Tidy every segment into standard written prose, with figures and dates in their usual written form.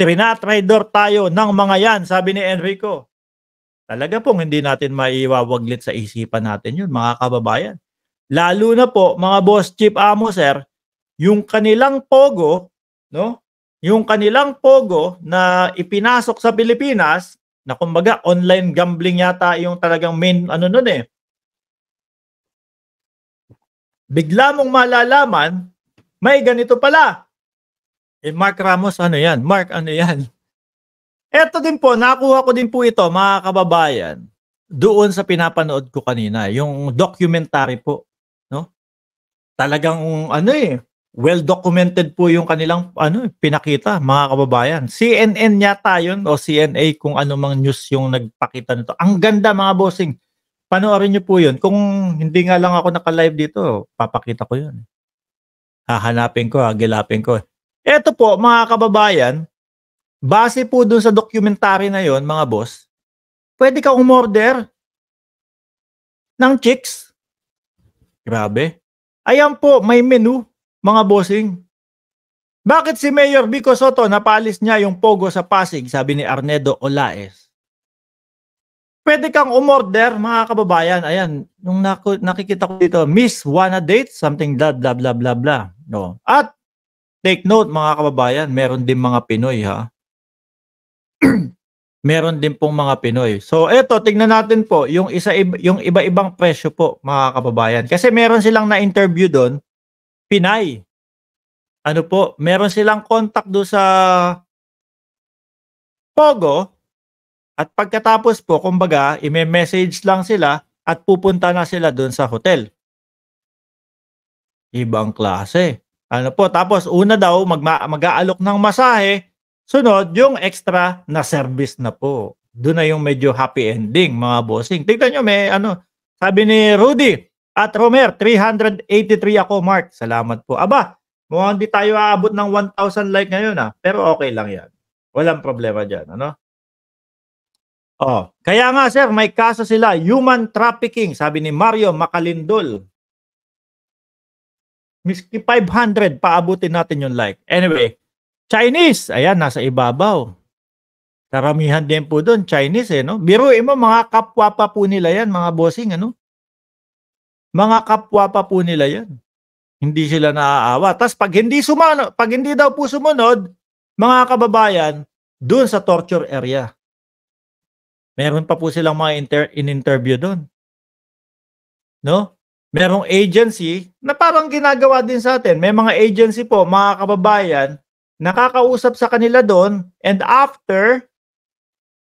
Trinatraidor tayo ng mga yan, sabi ni Enrico. Talaga pong hindi natin maiwawaglit sa isipan natin yun, mga kababayan. Lalo na po, mga boss chief amo, sir, yung kanilang pogo, no? Yung kanilang pogo na ipinasok sa Pilipinas, na kumbaga online gambling yata yung talagang main ano nun eh. Bigla mong malalaman, may ganito pala. Mark Ramos, ano yan? Mark, ano yan? Eto din po, nakuha ko din po ito, mga kababayan, doon sa pinapanood ko kanina, yung documentary po, no? Talagang ano eh, well documented po yung kanilang pinakita, mga kababayan. CNN yata yun o CNA, kung ano mang news yung nagpakita nito. Ang ganda, mga bossing. Panoorin niyo po yun. Kung hindi nga lang ako naka-live dito, papakita ko yun. Hahanapin ko, hagilapin ko. Eto po, mga kababayan, base po dun sa documentary na yon, mga boss, pwede kang umorder ng chicks. Grabe. Ayan po, may menu, mga bossing. Bakit si Mayor Vico Soto napalis niya yung pogo sa Pasig, sabi ni Arnedo Olaes. Pwede kang umorder, mga kababayan. Ayan, nung nakikita ko dito, Miss Wanna Date, something blah blah blah blah blah. No. At take note, mga kababayan, meron din mga Pinoy, ha. Meron din pong mga Pinoy. So eto, tingnan natin po yung iba-ibang presyo po, mga kababayan. Kasi meron silang na-interview doon, Pinay. Ano po, meron silang contact do sa Pogo, at pagkatapos po, kumbaga, i-message lang sila at pupunta na sila doon sa hotel. Ibang klase. Ano po, tapos una daw mag-aalok ng masahe, sunod yung extra na service na po. Doon na yung medyo happy ending, mga bossing. Tignan nyo, may sabi ni Rudy at Romer, 383 ako, Mark. Salamat po. Aba, mukhang di tayo aabot ng 1,000 like ngayon, pero okay lang yan. Walang problema dyan, ano? Kaya nga, sir, may kaso sila, human trafficking, sabi ni Mario Macalindol. Miski 500, paabutin natin yung like. Anyway, Chinese, ayan, nasa ibabaw. Karamihan din po doon, Chinese no? Biruin mo, mga kapwa pa po nila yan, mga bossing, ano? Mga kapwa pa po nila yan. Hindi sila naaawa. Tapos pag hindi daw po sumunod, mga kababayan, doon sa torture area. Meron pa po silang mga in-interview doon. No? Merong agency na parang ginagawa din sa atin. May mga agency po, mga kababayan, nakakausap sa kanila doon, and after,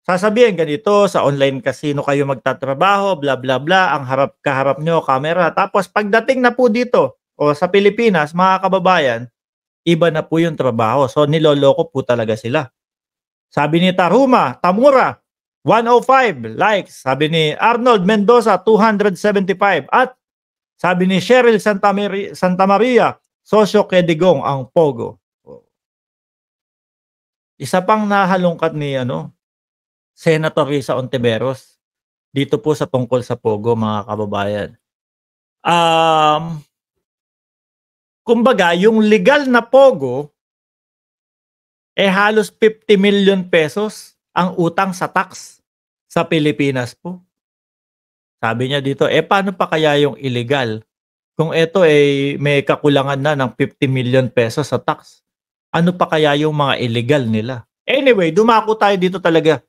sasabihin ganito, sa online casino kayo magtatrabaho, bla bla bla, ang kaharap nyo, camera. Tapos pagdating na po dito, o sa Pilipinas, mga kababayan, iba na po yung trabaho. So niloloko po talaga sila. Sabi ni Tamura, 105 likes. Sabi ni Arnold Mendoza, 275. At sabi ni Cheryl Santa Maria, Sosyo Kedigong ang Pogo. Isa pang nahalungkat ni Senator Risa Ontiveros dito po sa tungkol sa Pogo, mga kababayan. Kumbaga, yung legal na Pogo halos 50 million pesos ang utang sa tax sa Pilipinas po. Sabi niya dito, paano pa kaya yung illegal? Kung ito may kakulangan na ng 50 million pesos sa tax, ano pa kaya yung mga illegal nila? Anyway, dumako tayo dito talaga.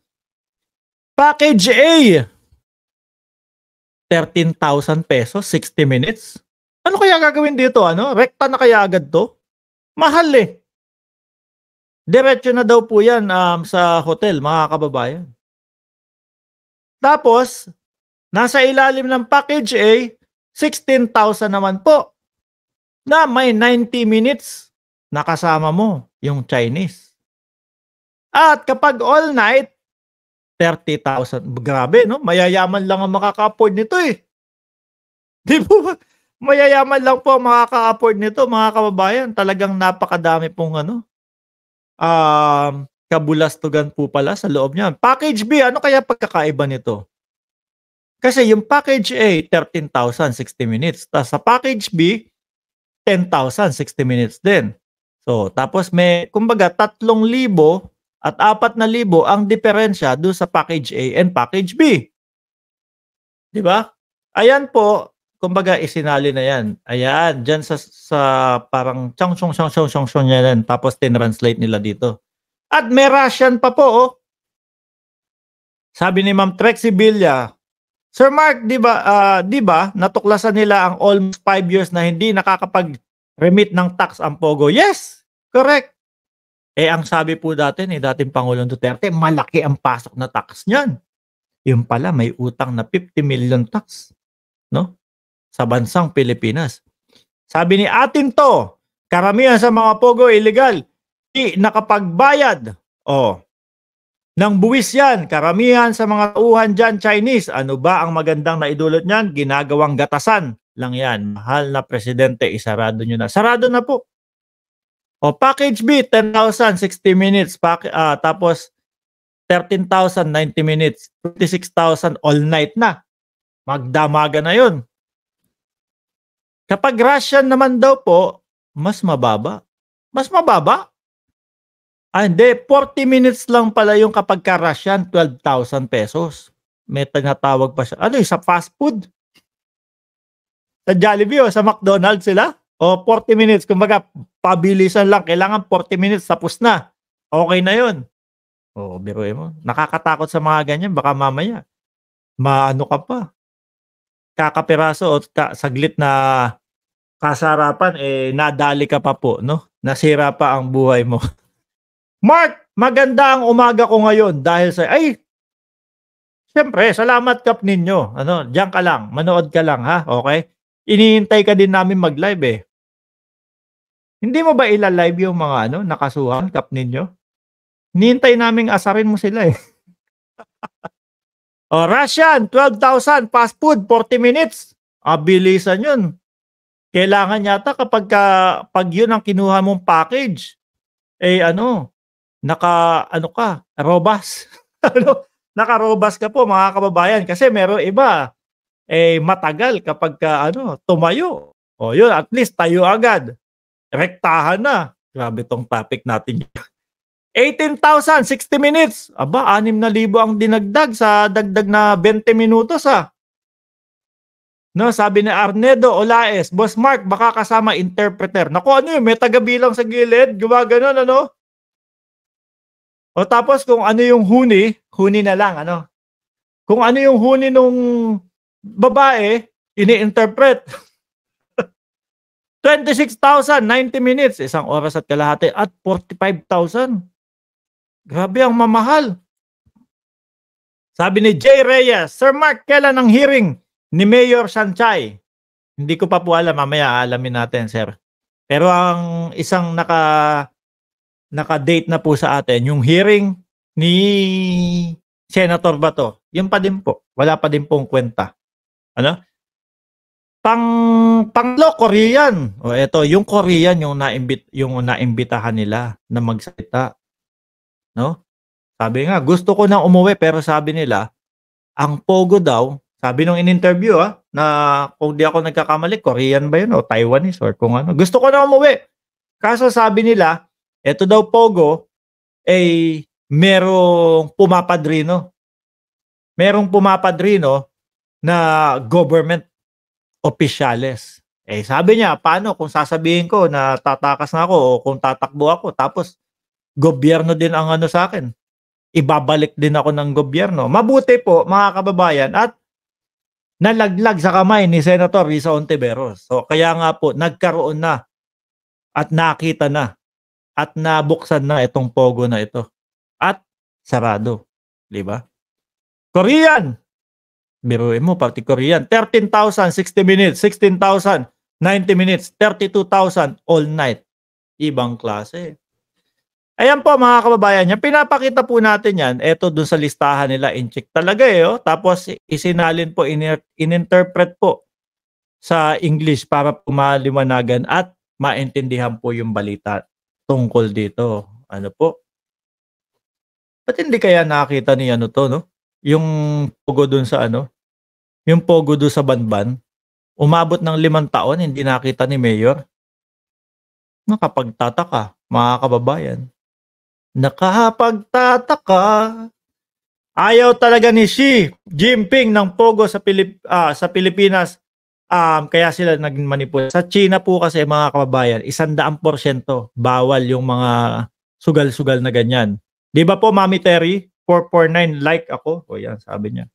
Package A, 13,000 pesos, 60 minutes. Ano kaya gagawin dito? Rekta na kaya agad to? Mahal Diretso na daw po yan sa hotel, mga kababayan. Tapos, nasa ilalim ng package A, 16,000 naman po. Na may 90 minutes nakasama mo yung Chinese. At kapag all night, 30,000. Grabe, no? Mayayaman lang ang makaka-afford nito Di po ba? Mayayaman lang po ang makaka-afford nito, mga kababayan. Talagang napakadami pong kabulastugan po pala sa loob niyan. Package B, ano kaya pagkakaiba nito? Kasi yung package A, 13,000, 60 minutes. Tapos sa package B, 10,000, 60 minutes din. So, tapos may, kumbaga, 3,000 at 4,000 ang diferensya doon sa package A and package B. 'Di ba? Ayan po, kumbaga isinali na 'yan. Ayan, diyan sa parang chong yan, tapos tinranslate nila dito. At may Russian pa po, oh. Sabi ni Ma'am Trexie Villa, Sir Mark, 'di ba natuklasan nila ang almost 5 years na hindi nakakapag-remit ng tax ang Pogo? Yes, correct. Ang sabi po dati ni dating Pangulong Duterte, malaki ang pasok na tax niyan. Yun pala may utang na 50 million tax, no? Sa bansang Pilipinas. Sabi ni Atin to, karamihan sa mga Pogo illegal, di nakapagbayad. Ng buwis yan, karamihan sa mga tauhan dyan, Chinese. Ano ba ang magandang naidulot niyan? Ginagawang gatasan lang yan. Mahal na presidente, isarado nyo na. Sarado na po. Package B, 10,000, 60 minutes. Tapos, 13,000, 90 minutes. 26,000, all night na. Magdamaga na yun. Kapag Russian naman daw po, mas mababa. Mas mababa? Hindi, 40 minutes lang pala yung kapag ka-Russian, 12,000 pesos. May tinatawag pa siya. Ano yung sa fast food? Sa Jollibee o sa McDonald's sila? 40 minutes. Kumbaga, pabilisan lang. Kailangan 40 minutes, tapos na. Okay na yun. Biruin mo. Nakakatakot sa mga ganyan. Baka mamaya, maano ka pa. Kakapiraso o saglit na kasarapan, nadali ka pa po, no? Nasira pa ang buhay mo. Mark, maganda ang umaga ko ngayon dahil sa siyempre, salamat Kap ninyo. Diyan ka lang, manood ka lang, ha? Okay? Inihintay ka din namin mag-live Hindi mo ba ila-live yung mga nakasuhan Kap ninyo? Hinihintay naming asarin mo sila Russian, 12,000, fast food, 40 minutes. Bilisan yun. Kailangan yata pag yun ang kinuha mong package, robas. Naka-robas ka po mga kababayan kasi meron iba matagal kapag tumayo. Yun at least tayo agad. Rektahan na. Grabe tong topic natin. 18,000, 60 minutes. 6,000 ang dinagdag sa dagdag na 20 minutos No, sabi ni Arnedo Olaes, Boss Mark, baka kasama interpreter. Naku, may taga-bilang sa gilid, gumaganon, tapos kung ano yung huni na lang, Kung ano yung huni nung babae, ini-interpret. 26,000, 90 minutes, 1 oras at kalahati, at 45,000. Grabe ang mamahal. Sabi ni Jay Reyes, Sir Mark, kailan ang hearing ni Mayor Sanchay? Hindi ko pa po alam, mamaya alamin natin, sir. Pero ang isang naka-date na po sa atin, yung hearing ni Senator Bato, yun pa din po. Wala pa din pong kwenta. Panglo, Korean. Ito, yung Korean yung naimbitahan nila na magsalita. No? Sabi nga, gusto ko nang umuwi pero sabi nila, ang Pogo daw, sabi nung in-interview na kung di ako nagkakamali, Korean ba yun o Taiwanese or kung ano. Gusto ko nang umuwi. Kaso sabi nila, eto daw Pogo, merong pumapadrino. Merong pumapadrino na government opisyales. Sabi niya, paano kung sasabihin ko na tatakas na ako o kung tatakbo ako, tapos gobyerno din ang sa akin. Ibabalik din ako ng gobyerno. Mabuti po, mga kababayan, at nalaglag sa kamay ni Senator Risa Hontiveros. So, kaya nga po, nagkaroon na at nakita na at nabuksan na itong Pogo na ito. At sarado. Diba? Korean. Biruin mo, pati Korean. 13,000, 60 minutes. 16,000, 90 minutes. 32,000, all night. Ibang klase. Ayan po mga kababayan, yung pinapakita po natin yan, eto dun sa listahan nila, in-check talaga Tapos isinalin po, in-interpret po sa English para pumaliwanagan at maintindihan po yung balita tungkol dito. Ano po? Ba't hindi kaya nakita ni Yung Pogo dun sa yung Pogo dun sa Banban, umabot ng 5 taon, hindi nakita ni Mayor. Nakapagtataka, mga kababayan. Nakapagtataka. Ayaw talaga ni Xi Jinping ng pogo sa sa Pilipinas. Kaya sila naging manipulate. Sa China po kasi mga kababayan, 100% bawal yung mga sugal-sugal na ganyan. Di ba po, Mami Terry? 449 like ako. O yan, sabi niya.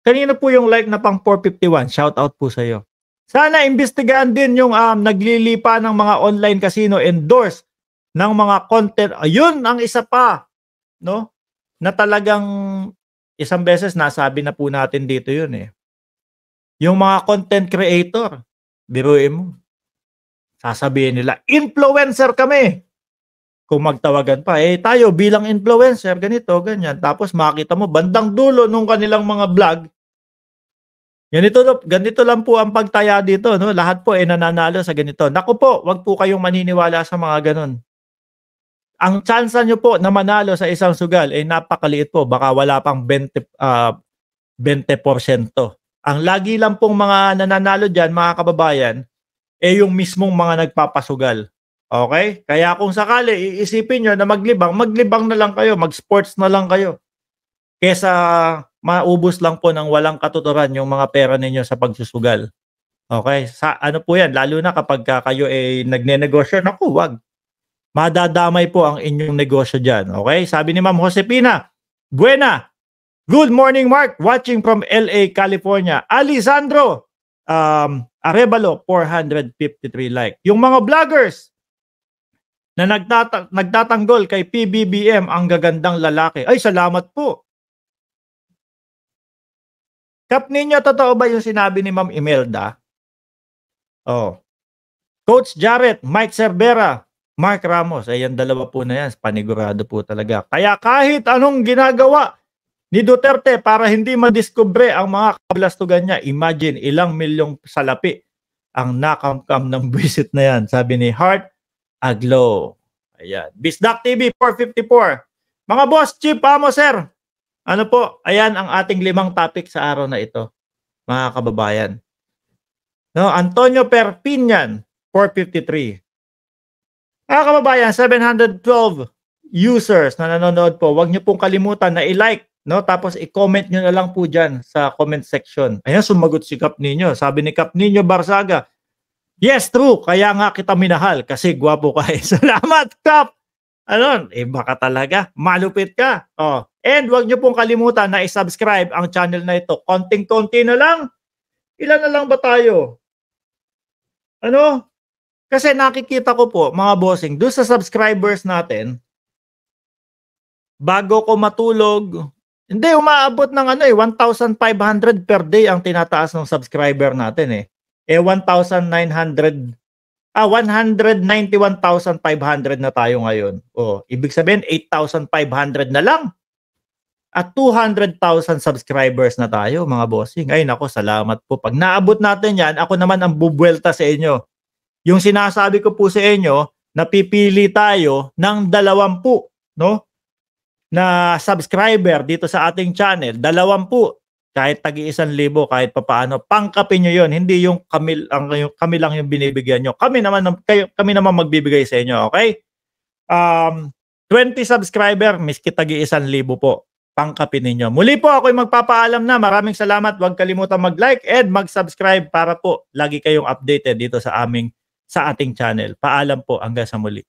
Kanina po yung like na pang 451. Shout out po sa iyo. Sana imbestigahan din yung naglilipa ng mga online casino endorse ng mga content. Ayun ang isa pa, no? Na talagang isang beses nasabi na po natin dito yun eh. Yung mga content creator, biruin mo. Sasabihin nila, influencer kami. Kung magtawagan pa, tayo bilang influencer, ganito, ganyan. Tapos makita mo, bandang dulo nung kanilang mga vlog, ganito lang po ang pagtaya dito, no? Lahat po nananalo sa ganito. Naku po, wag po kayong maniniwala sa mga ganon. Ang tsansa nyo po na manalo sa isang sugal ay napakaliit po. Baka wala pang 20%. Ang lagi lang pong mga nananalo dyan, mga kababayan, yung mismong mga nagpapasugal. Okay? Kaya kung sakali, iisipin nyo na maglibang na lang kayo, mag-sports na lang kayo. Kesa maubos lang po ng walang katuturan yung mga pera ninyo sa pagsusugal. Okay? Ano po yan? Lalo na kapag kayo nagne-negosyo, naku, wag. Madadamay po ang inyong negosyo dyan. Okay? Sabi ni Ma'am Josepina, Buena. Good morning, Mark. Watching from LA, California. Alisandro Arevalo, 453 like. Yung mga vloggers na nagtatanggol kay PBBM, ang gagandang lalaki. Ay, salamat po. Kap ninyo, totoo ba yung sinabi ni Ma'am Imelda? Oh. Coach Jarrett, Mike Cervera, Mark Ramos, ayan, dalawa po na yan. Panigurado po talaga. Kaya kahit anong ginagawa ni Duterte para hindi madiskubre ang mga kablastugan niya, imagine ilang milyong salapi ang nakamkam ng visit na yan. Sabi ni Heart Aglo. Ayan. Bisdak TV 454. Mga boss, Chief Amo, sir. Ano po? Ayan ang ating 5 topic sa araw na ito, mga kababayan. No, Antonio Perpignan, 453. Mga kababayan, 712 users na nanonood po. Huwag niyo pong kalimutan na i-like, no? Tapos i-comment niyo na lang po diyan sa comment section. Ayan, sumagot si Kap Ninyo. Sabi ni Kap Ninyo Barsaga, yes, true. Kaya nga kita minahal kasi gwapo ka. Salamat, Kap. Ano? Baka talaga. Malupit ka. Oh. And huwag niyo pong kalimutan na i-subscribe ang channel na ito. Konting-konti na lang. Ilan na lang ba tayo? Ano? Kasi nakikita ko po, mga bossing, doon sa subscribers natin, bago ko matulog, hindi, umaabot ng 1,500 per day ang tinataas ng subscriber natin 1,900, 191,500 na tayo ngayon. Ibig sabihin, 8,500 na lang. At 200,000 subscribers na tayo, mga bossing. Ay, nako, salamat po. Pag naabot natin yan, ako naman ang bubuelta sa inyo. Yung sinasabi ko po sa inyo, napipili tayo ng 20, no? Na subscriber dito sa ating channel. 20. Kahit tagi-1,000, kahit papaano, pangkapin nyo yun. Hindi yung kami lang yung binibigyan nyo. Kami naman magbibigay sa inyo, okay? 20 subscriber, miski tagi-1,000 po. Pangkapin ninyo. Muli po ako'y magpapaalam na. Maraming salamat. Huwag kalimutan mag-like and mag-subscribe para po lagi kayong updated dito sa ating channel. Paalam po hanggang sa muli.